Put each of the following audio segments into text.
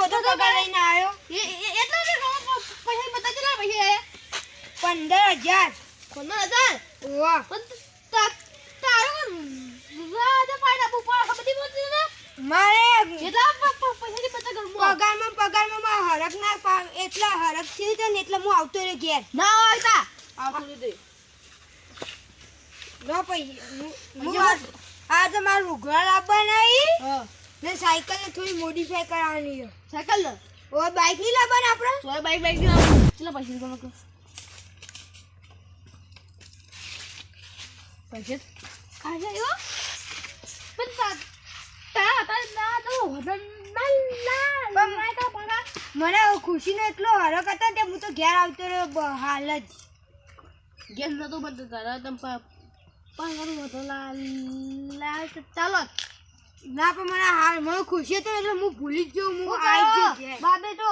બધો પગાર લઈને આવ્યો એટલા ને પૈસા બતા ચલા પૈસા 15,000 ઓવા તારો રાજા પાડા બુપા બધી બોલતી ને મારે એટલા પૈસાની બતા ઘરમાં પગારમાં હરક ના એટલા હરક થયું છે ને એટલે હું આવતો રહ્યો ઘેર ના આવતા આવતું દે નો પૈસા આ તો મારું રૂગડા લાવવાના આવી ને સાયકલ ને થોડી મોડિફાઈ કરાવવાની છે સાયકલ ને ઓ બાઈક ની લાવવાના આપણે સોય બાઈક ની લાવ ચલા પૈસા કોનો કો પૈસા આયો પણ તા ના તો વદન ના કા પગા મને ખુશીનો એટલો હરક હતો તે હું તો ઘેર આવતો રહ્યો હાલ જ ઘેર નતો બધું તારા તમ પગાર હતો લા ચાલો ના પણ મને હાલ મને ખુશી હતો એટલે હું ભૂલી જ ગયો હું આવી ગયો ઘેર બાબે તો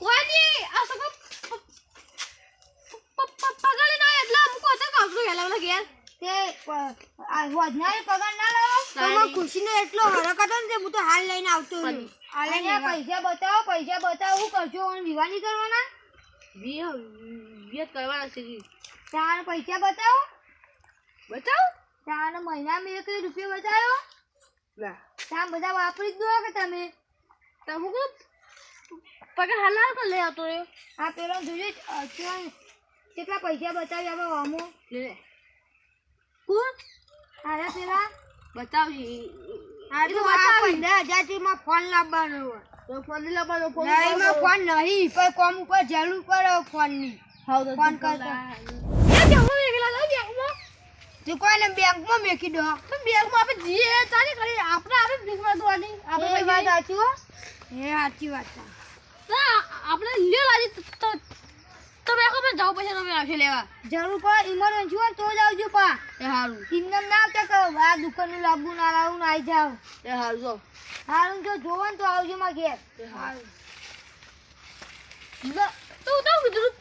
કોની આ સકો પગાર ના એટલા મુકો તો કાકડો હેલા ઘેર તે વધનારે પગાર ના લાવો તો મને ખુશીનો એટલો હરક હતો ને તે હું તો હાલ લઈને આવતો રહ્યો હાલે પૈસા બતાવો શું કરજો વિવાની કરવાના વિયત કરવાના છે તાર પૈસા બતાવો બતાવ તાર મહિનામાં 1 રૂપિયા બતાવ્યો ના તાર બધા વાપરી જ દો કે તમે કો પગાર હાલા તો લે આવતો રે આ પેલો જોઈએ કેટલા પૈસા બતાવ્યા હવે અમો લે કોણ આયા પેલા બતાવજી આ તો 15,000 થી માં ફોન લાવવાનો તો ફોન લાવવાનો ફોન નહીં માં ફોન નહીં પર કોમ ઉપર જરૂર પડે ફોન ની હાઉ તો ફોન કરતો એ કેવું એકલા લાવ બેંકમાં તું કોઈને બેંકમાં મેકી દો પણ બેંકમાં આપણે જીએ ચાલી કરી આપણે બેંકમાં દોવાની આપણે વાત સાચી હો એ સાચી વાત છે તો આપણે લ્યો લાજી તો બેંક માં જાવ પૈસા તમે આવશે લેવા જરૂર પડે ઇમરજન્સી હોય તો જ આવજો પા એ હારું ઇન્દમ ના આવતા કહો આ દુકાનનું લાગુ ના લાવું ના આવી જાવ એ હારું જો હારું જો જોવાનું તો આવજો માં ઘેર હારું તું તો કીધું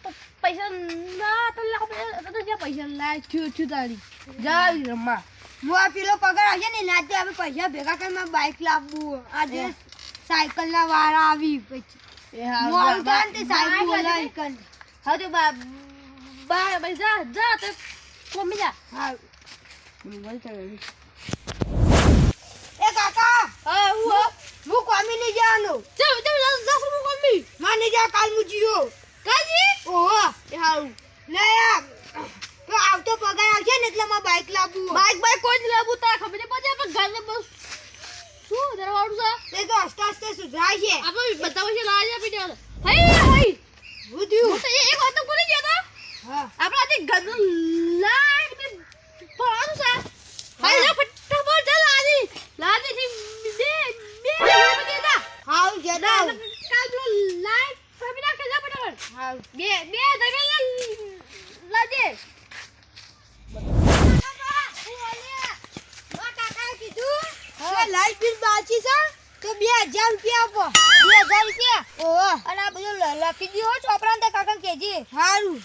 પૈસા ના તો લાવ તો જે પૈસા લાય છું તારી જા રમ્મા હું આ પેલો પગાર આવશે ને નાતે આપણે પૈસા ભેગા કરીને બાઈક લાવવું આજે સાયકલ ના વાળા આવી પછી એ હારું હું આવતા ને તે સાયકલ બોલાવી કર હા તો બા ભાઈ જા તો કોમી જા હા બોલ ચાલ એ કાકા હા હું કોમી નહીં જવાનું ચાલ હું કોમી માને જા કાલ હું જીયો કાજી ઓહો એ હારું લે યાર તો આવતો પગાર આવશે ને એટલે માં બાઈક લાવવું બાઈક કોઈ જ લાવું તા ખબર નહીં પડે આપણે ગાને બસ શું દરવાડું છે એ તો હસતા સુધરાય છે આપણે બધા પૈસા લાવી આપી દેવા હઈ હું થયું તો એક વાત તો ભૂલી ગયા તા હા આપણે આજે ગંદુ લાઈટ મે ફરવાનું છે હઈ જા ફટાફટ જા લાદી થી બે દેતા હાઉ જડા કાલ લાઈટ ફરી નાખે જા ફટાફટ હાઉ બે દમે લાદે લાઈટ બિલ બાકી છે તો 2,000 રૂપિયા આપો 2,000 રૂપિયા ઓહો અને આ બધું લખી દીધો છોકરા ને કાકા કેજી સારું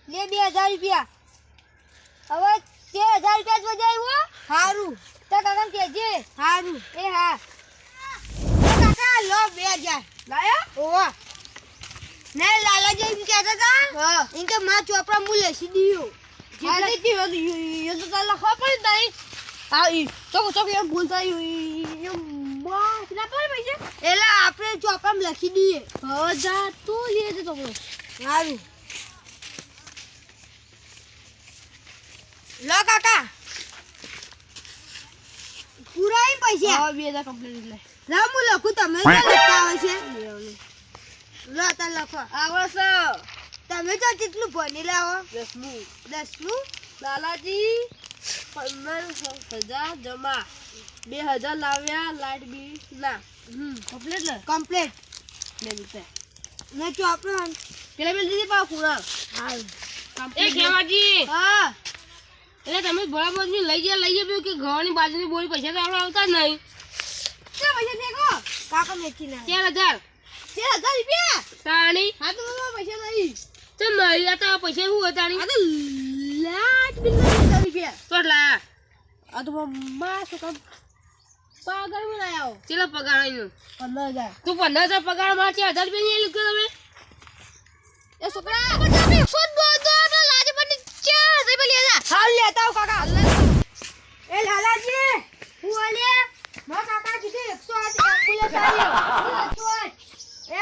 લે 2,000 રૂપિયા હવે 13,000 રૂપિયા જ વજાવ્યો સારું તો કાકા કેજી સારું એ હા કાકા લો 2,000 લાયા ઓહો ને લાલાજી એમ કહેતા હતા હા ઇન તો માં ચોપડા મુ લેસી દીયો હાલે તી યો તો તાલા ખબર નહીં આ ઈ તો એમ ભૂલતા યો બા ના પર પૈસા એલા આપણે ચોપડામાં લખી દઈએ હવે જા તું લે દે તો સારું લો કાકા પૂરા ઈ પૈસા હા 2000 કમ્પ્લીટ લે લા હું લખું તમે તો લખતા આવે છે લો તા લખો આવસ તમે તો કેટલું ભણી લાવો 10મું 10મું લાલાજી 15,000 જમા 2,000 લાવ્યા લાઈટ બિલ ના કમ્પ્લીટ લે કમ્પ્લીટ લે દીતે ને ચોપડા પેલા બિલ દીધી પા પૂરા હા એ ખેમાજી હા એટલે તમે બરાબર ની લઈ ગયા કે ઘરની બાજુની બોરી પૈસા તો આપણે આવતા જ નહીં કે પૈસા દેખો કાકા મેચી ના 4,000 રૂપિયા તાણી હા તો પૈસા નહીં તો નહીં આ તો પૈસા શું હતા આ તો લાટ બિલ 4,000 રૂપિયા તો લા આ તો માં શું કામ પાગલ બનાયા આવો કેટલો પગાર આવ્યો 15,000 તું 15,000 પગાર માં 1000 રૂપિયા નહીં લીધો તમે એ છોકરા તમે 102 લાજે પણ 4000 રૂપિયા લેજા હાલ લેતા આવ કાકા એ લાલાજી હું આલે મા કાકા કીધું 108 એમ્બ્યુલન્સ આવી 108 એ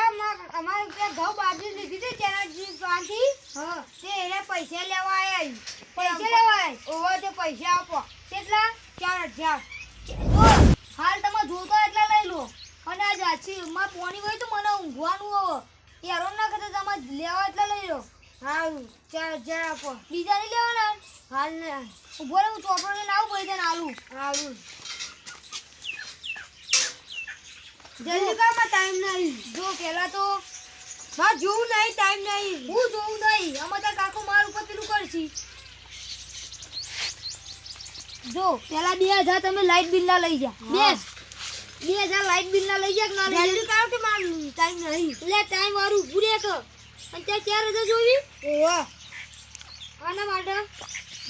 અમારે ત્યાં ઘઉં બાજરી લીધી હતી તેનાજી ત્યાંથી હા તે એને પૈસા લેવા આયા ઓહો તે પૈસા આપો કેટલા 4000 જો હાલ તમે જોતો એટલા લઈ લો અને આ જાછી માં પોણી હોય તો મને ઊંઘવાનું હવે યારો ના કરતા તમે લેવા એટલા લઈ લો હારું 4000 આપો બીજા નહીં લેવાના હાલ ને ઉભો રહે હું ચોપડો લઈને આવું પડી જાય આલુ હારું જલ્દી કામમાં ટાઈમ નહીં જો પેલા તો હા જોવું નહીં ટાઈમ નહીં હું જોવું નહીં આમાં તાર કાકો માર ઉપર પેલું કરશી જો પેલા 2000 તમે લાઈટ બિલ ના લઈ જા બેસ 2000 લાઈટ બિલ ના લઈ જા કે ના લઈ જલ્દી કામ કે મારું ટાઈમ નહીં એટલે ટાઈમ વાળું પૂરે કર અને ત્યાં 4000 જોવી ઓવા આના માટે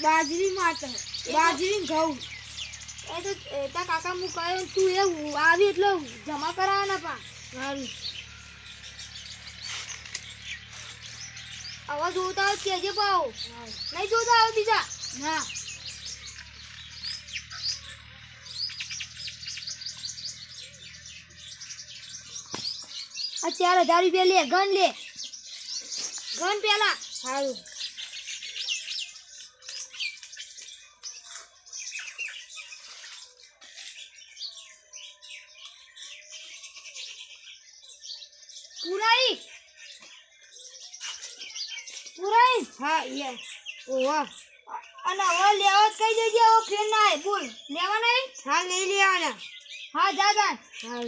બાજરી ઘઉં એ તો તા કાકા હું કહ્યું તું એ આવી એટલે જમા કરાવવાના પા સારું આવા જોતા હોય કેજે પાઓ નહીં જોતા આવે બીજા ના આ 4000 રૂપિયા લે ગન પેલા સારું પુરાઈ હા યે ઓવા અને હવે લેવા કઈ દેજે હવે ફેર ના આય બોલ લેવા નહીં હા લઈ લેવાના હા દાદા હા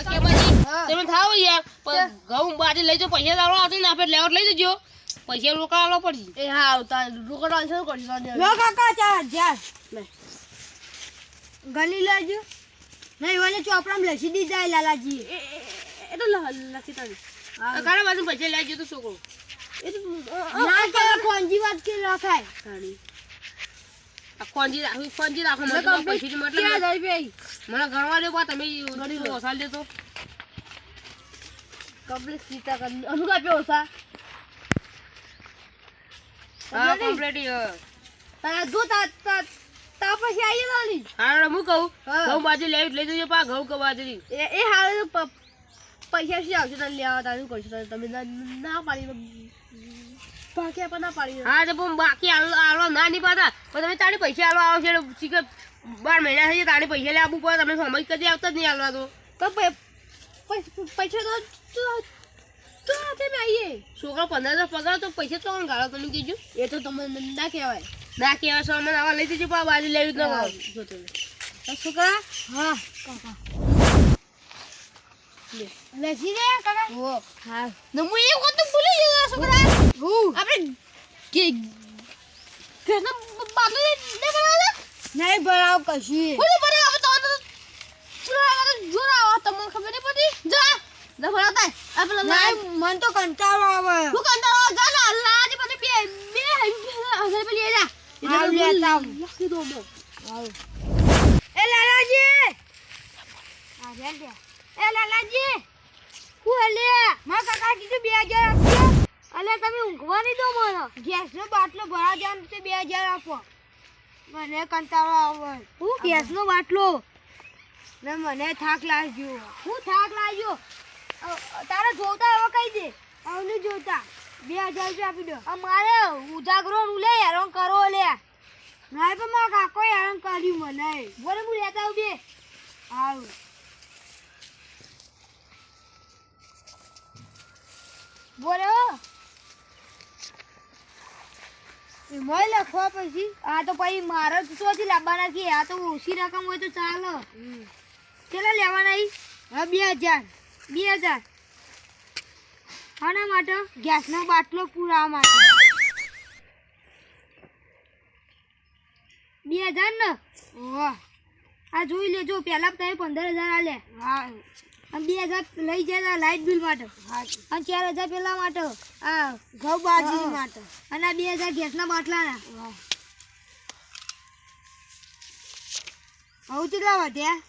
કે બાજી તમે થાવ યાર પણ ઘઉં બાજી લઈ જો પૈસા લાવવા આવતી ના આપણે લેવા લઈ જજો પૈસા રોકડા આલો પડી એ હા આવતા રોકડા આલશે કરી લો કાકા 4000 ગલી લેજો નહીં વાલે ચોપડામાં લખી દીધા લાલાજી એ તો લખી તારી કારા બાજુ પૈસા લઈ જતો છોકરો એ તો ના કે કોંજી વાત કે લખાય તારી કોંજી રાખો મને પૈસા મતલબ 4000 રૂપિયા મને ગણવા દે બા તમે ઓસાલ દેતો કમ્પ્લીટ સીતા કરી અનુક આપ્યો ઓસા હા કમ્પ્લીટ તા જો તા પછી આવી લાલી હા હું કહું ઘઉં બાજી લઈ જજો પા ઘઉં કે બાજરી એ હાલ પૈસા શી આવશે તને લેવા તારું કરશું તમે ના પાડી બાકી આપણે ના પાડી હા તો પણ બાકી આલો ના નહીં પાતા પણ તમે તારી પૈસા આલો આવશે શીખર 12 મહિના થઈ તારી પૈસા લે આપવું પડે તમે સમજ કદી આવતા જ નહીં આલવા તો પૈસા તો તમે આવીએ છોકરા 15,000 પગાર તો પૈસા તો ગાળો તમે કીધું એ તો તમને ના કહેવાય ના કેવા છો મને આવા લઈ જજો પા બાજુ લેવી જ ના જો તમે છોકરા હા કાકા લખી દે કાકા ઓ હા હું એ વાત તો ભૂલી ગયો છોકરા આપણે કે ના બાદલે ને બનાવે નહીં ભરાવ કશી બોલે ભરાવ તો જોરા તમને ખબર નહીં પડી જા ના ભરાતા આપણે નહીં મન તો કંટાળો આવે હું કંટાળો જા ના લાજ મને બે હજાર પે લઈ જા હાલ લેતા આવું. લખી દો મો એ લાલાજી આ રે એ લાલાજી હું હલે મા કાકા કીધું 2000 આપજો અલે તમે ઊંઘવા નહીં દો મને ગેસનો બાટલો ભરા જાન તે 2000 આપો મને કંટાળો આવે હું ગેસનો બાટલો ને મને થાક લાગ્યો હું થાક લાગ્યો તારે જોતા હવે કહી દે આવને જોતા 2000 રૂપિયા આપી દો અમારે ઉજાગરો નું લે હેરાન કરો લે ના પણ મારા કાકો હેરાન કર્યું મને બોલે હું લેતા આવું બે આવું બોલો મોય લખવા પછી આ તો પછી મારે સોથી લાવવાના કે આ તો ઓછી રકમ હોય તો ચાલે કેટલા લેવાના હા 2000 આના માટે ગેસનો બાટલો પૂરાવા માટે 2000 ને ઓહ આ જોઈ લેજો પહેલા તમે 15,000 આલે હા અને 2000 લઈ જાય લાઇટ બિલ માટે અને 4000 પેલા માટે આ ઘઉં બાજરી માટે અને આ 2000 ગેસના બાટલાના આવું કેટલા વધ્યા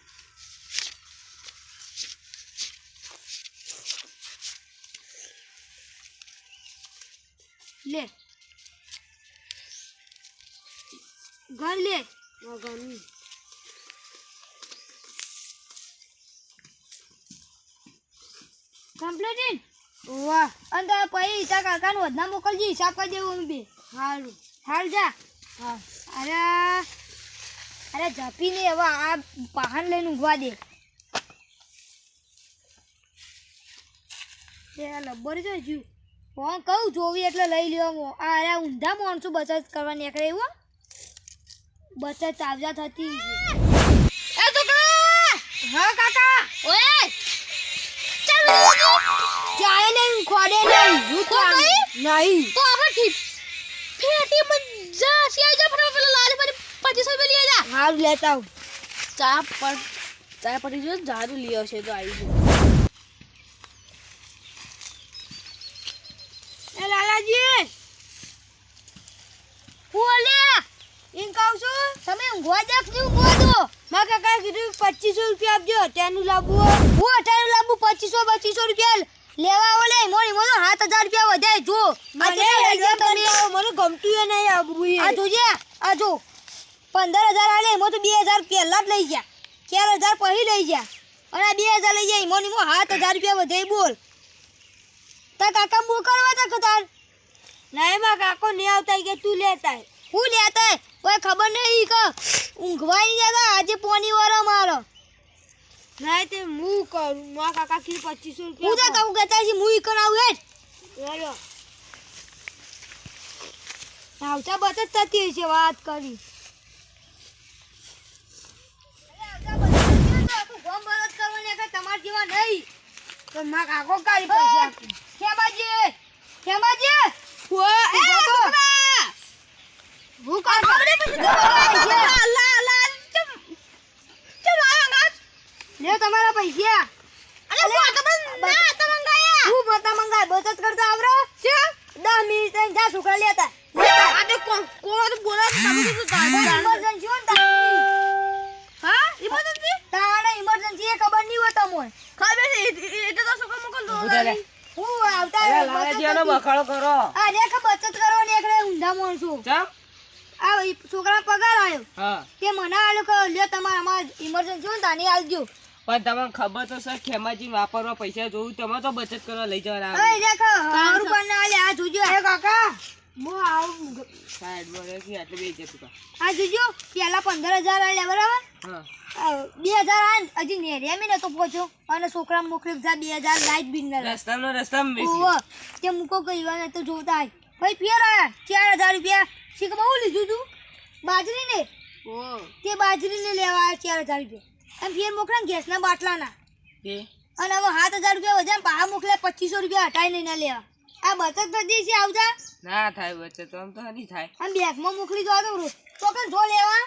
લે ગણ લે ગણ કમ્પ્લીટ વાહ અને પછી તાર કાકાનું વધના મોકલજે હિસાબ કરી દેવું અમે બે સારું હાલ જા હા અરે ઝાપીને હવે આ પહાણ લઈને ઊંઘવા દે લબ્બર જો જ્યું કોણ કહું જોવી એટલે લઈ લ્યો અરે ઊંધા માણસો બચત કરવા નીકળે એવું બચત તાજા થતી એ છોકરા હા કાકા ઓય ચાય નહીં ખોડે નહીં હું તો નહીં તો આપણે ફેટી માં જા સિયા જા ફટાફટ પેલા લાલ પર 2500 રૂપિયા લઈ જા હારું લેતા આવું ચા પડી જો જાદુ લઈ આવશે તો આવી ગયો એ લાલાજી બોલે એમ કહું છું તમે ઊંઘવા દેખ નહીં ઊંઘવા દો મારા કાકા કીધું 2500 રૂપિયા આપજો અટાનું લાવવું હું અટાનું લાવવું 2500 રૂપિયા લેવા ઓલે મોરી મોનો 7000 રૂપિયા વધારે જો મને ગમતું એ નહીં આબરું આ જોજે આ જો 15000 આલે મો તો 2000 પહેલા જ લઈ ગયા 4000 પછી લઈ ગયા અને 2000 લઈ જાય મોની મો 7000 રૂપિયા વધારે બોલ તા કાકા મો કરવા તા કતાર નહીં માં કાકો નહીં આવતા કે તું લેતા હું લેતા કોઈ ખબર નહીં કે ઊંઘવા નહીં જતા આજે પોની વાળો મારો નહીં તે હું કરું માં કાકા કી 2500 રૂપિયા હું તો કહું કહેતા છે હું કરાવું હેડ ચાલો આવતા બચત થતી છે વાત કરી તમાર જેવા નહીં તો માં કાકો કાઢી પૈસા ખેમાજી હું કાઢો લે તમારા પૈસા અરે હું બતા મંગાય બચત કરતા આવરો 10 મિનિટ થઈને જા છોકરા લેતા કોણ બોલા તમે ઇમરજન્સી હોન હા ઇમરજન્સી તાણે ઇમરજન્સી એ ખબર નહીં હોય તમને ખબર છે એટલે તો છોકરા મોકલ દો હું આવતા લાલાજીનો બખાડો કરો આ દેખ બચત કરો ને એકરે ઊંધા માણસો ચમ આ છોકરા પગાર આવ્યો હા તે મને આલો કે લે તમારા અમાર ઇમરજન્સી હોય તાની આવજો પણ તમને ખબર તો સર ખેમાજી વાપરવા પૈસા જોઉં તમે તો બચત કરવા લઈ જવાના એ દેખ 100 રૂપિયા ના આલે આ જોજો એ કાકા મો આવું સાઈડ બોલે કે આટલે બે જતું આ જોજો પેલા 15000 આલે બરાબર હા 2000 આન હજી નેરિયા મે નતો પહોંચ્યો અને છોકરા મોકલી જા 2000 લાઈટ બિલ ના રસ્તામાં ઓવો તે મુકો કઈવા તો જોતા આય ભાઈ ફેર આયા 4000 રૂપિયા શીખ બહુ લીધું તું બાજરી ને ઓ તે બાજરી ને લેવા આયા 4000 રૂપિયા અને ફેર મોકલા ગેસના બાટલાના કે અને હવે 7000 રૂપિયા વધારે પાહા મોકલે 2500 રૂપિયા હટાઈ નહીં ના લેવા આ બચત કરી છે આવતા ના થાય બચત તો આમ તો નહીં થાય આમ બેગમાં મોકલી દો તો કે જો લેવા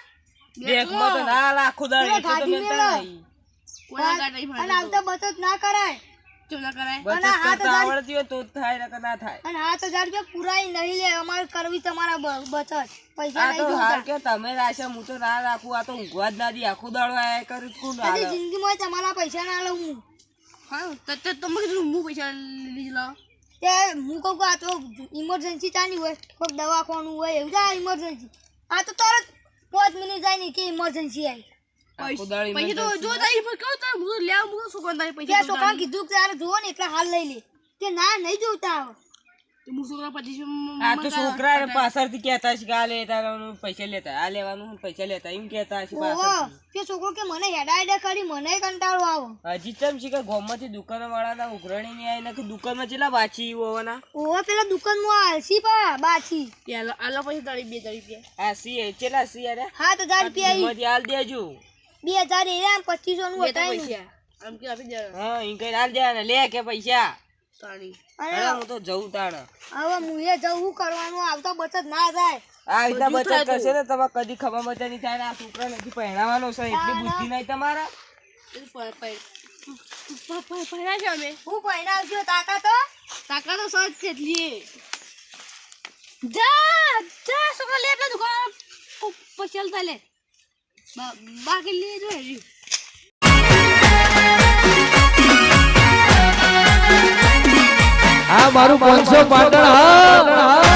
બેગમાં તો ના લાખો દાડ પેલા એટલે તો ગાડી મેલતા મેળો. નહીં કોના ગાડી અને ફાડે આવતા બચત ના કરાય ચૂલા કરાય બચત અને કરતા 7000 આવડતી હોય તો જ થાય નકર ના થાય અને 7000 રૂપિયા પુરાઈ નહીં લે અમારે કરવી તમારા બચત પૈસા આ તો નહીં હાર જોતા કે તમે રાશે હું તો ના રાખું આ તો ઊંઘવા જ ના દી આખો દાડો આયા કરું કોણ આજે હાલે જિંદગીમાં તમારા પૈસા ના લઉં હું હા તો તમે કીધું હું પૈસા લઈ લો તે હું કહું કે આ તો ઇમરજન્સી ચાની હોય કોઈક દવાખાનું હોય એવું જાય ઇમરજન્સી આ તો તરત 5 મિનિટ જાય નહીં કે ઇમરજન્સી આવી આખો દાડો પછી તો જો તારી પર કહું તો હું લેવા મૂકો છોકરા તારી પૈસા ત્યાં છોકરા કીધું કે તારે જુઓ ને એટલે હાલ લઈ લે તે ના નહીં જોતા આવે હું છોકરા 25 આ તો છોકરા પાછળથી કહેતા છે કે આ લેતા પૈસા લેતા આ લેવાનું પૈસા લેતા એમ કહેતા છે ઓહો પાછળથી તે છોકરો કે મને હેડા કરી મને કંટાળો આવો હજી ચમ છે કે ગોમમાંથી દુકાનો વાળાના ઉઘરાણી ની આવીને કે દુકાનમાં ચેલા બાચી હોવાના ઓહો પેલા દુકાનમાં આલસી પા બાછી પેલા આલો પૈસા તારી 2000 રૂપિયા આ સી ચેલા સી અરે 7000 રૂપિયા ઈ. માંથી હાલ દેજો 2000 એરા 2500 નું લેતા હટાઈ પૈસા આમ કે આપી દે હા ઈ કઈ હાલ દે ને લે કે પૈસા તાણી અને અરે હું તો જઉં તાણ હવે મુએ જવું કરવાનું આવતા બચત ના થાય આ રીતના બધું બચત થાય કરશે ને તમે કદી ખબર મજા નહીં થાય ને આ છોકરા નથી પહેણાવાનો છે એટલી બુદ્ધિ નહીં તમારા પૈસા છે અમે હું પૈણા આવજો તાકા તો કાકા તો સજ કેટલી જા જા છોકરા લે આપણા દુકાન પૈસા લે બાકી લેજો હજી આ મારું 500 પાટણ હા